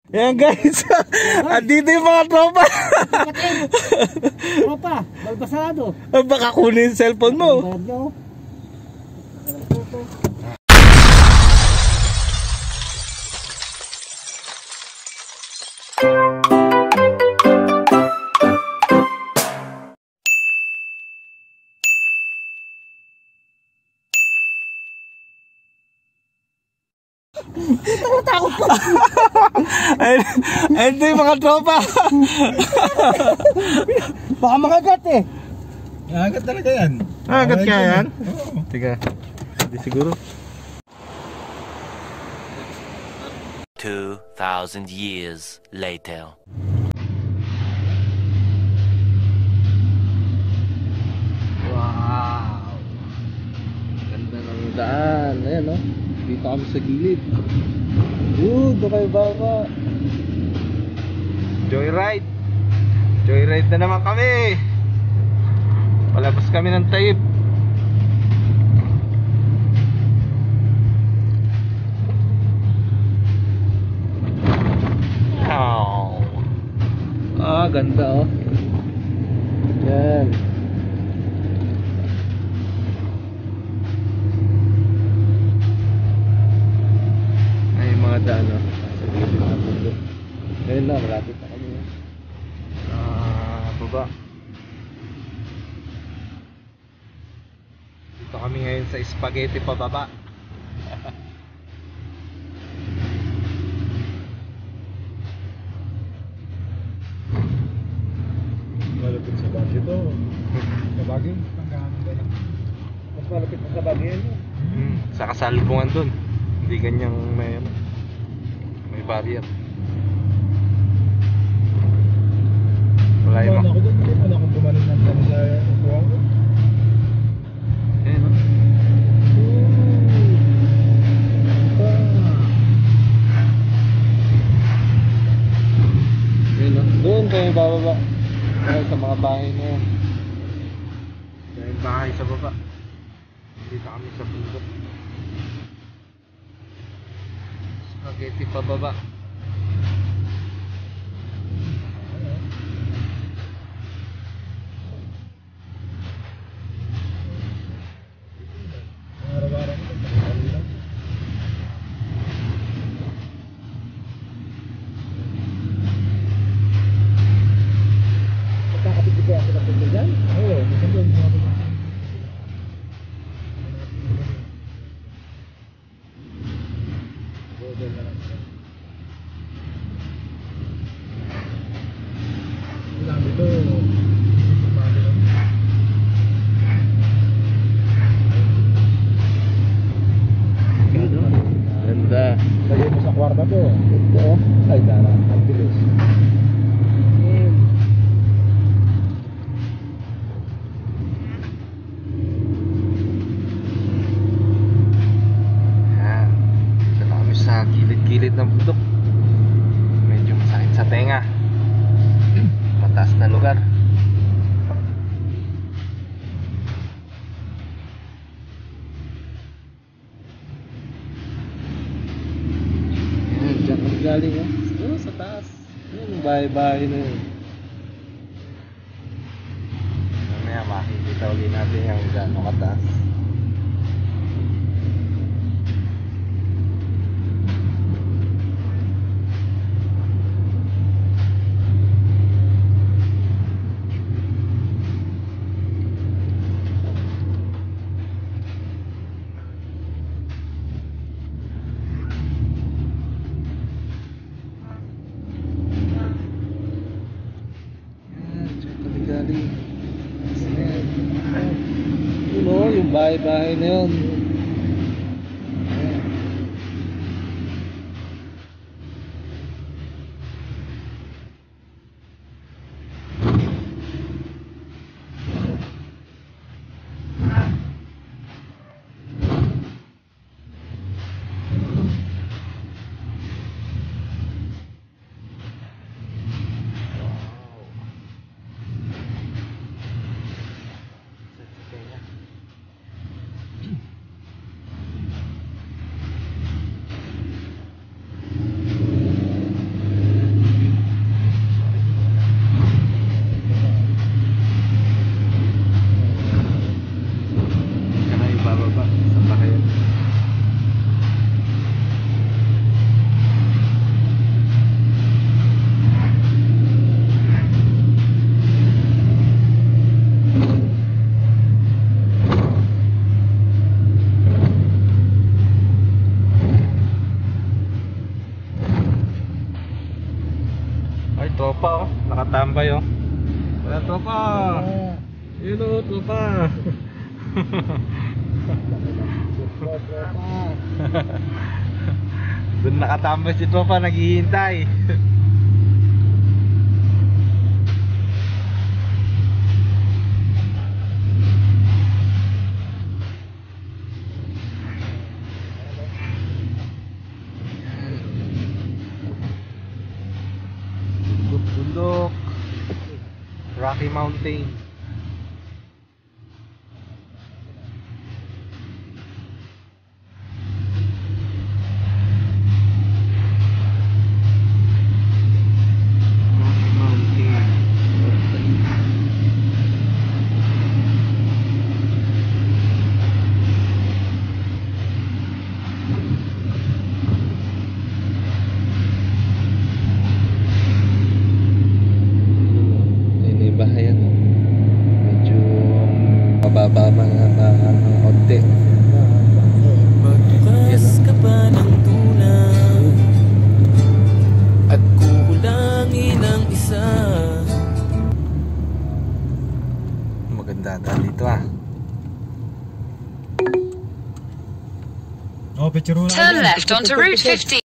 Ayan guys, andito yung mga tropa. Tropa, balbasado. Baka kunin yung cellphone mo. Takot ko. Ito yung mga tropa. Baka makagat eh. Nakagat talaga yan. Nakagat kaya yan? Oo. Tiga, hindi siguro. 2,000 years later. Wow, ganda ng daan. Ayan o, dito kami sa gilid. Doon kayo baba. Joyride. Joyride na naman kami. Palabas kami ng Taib. Wow. Ganda oh. Yan. Mga daan no? Sa gilid na bundok. Ngayon na, malapit na kami baba. Dito kami ngayon sa spaghetti pababa. Malapit sa Baguio to. Sa Baguio? Mas malapit na sa Baguio yun. Sa kasalubungan dun. Hindi ganyang may barrier. Wala yung ako doon, hindi pala akong gumaling ng tanong sa upuan ko. Ayan o. Ayan o. Doon kayo bababa. Dahil sa mga bahay na yan. Dahil bahay sa baba. Dito kami sa bundok. Spaghetti pababa. Araw-araw ko Magkakapit ko kaya sa kapit dyan? oo, minsan doon Ganda. lagay mo sa kwarta to. Ito. Ay, dara. Ang bilis. Dito na kami sa gilid-gilid ng bundok. Medyo masakit sa tenga. Mataas na lugar. Diyan kami galing sa taas. Yung bahay-bahay na yun. Mamaya makikita ulit natin yung gano'ng kataas. Yung bahay-bahay na yun. tropa oh. Nakatambay oh. Wala tropa. Yun oh, tropa. Doon nakatambay si tropa, naghihintay. Bundok, Rocky Mountain. Rocky Mountain. Ini bahaya no. Medyo mababa ng konti. Magbukas ka pa ng tulang at kukulangin ang isa. Maganda daan dito ah. Oh, picture Turn left onto Route 50.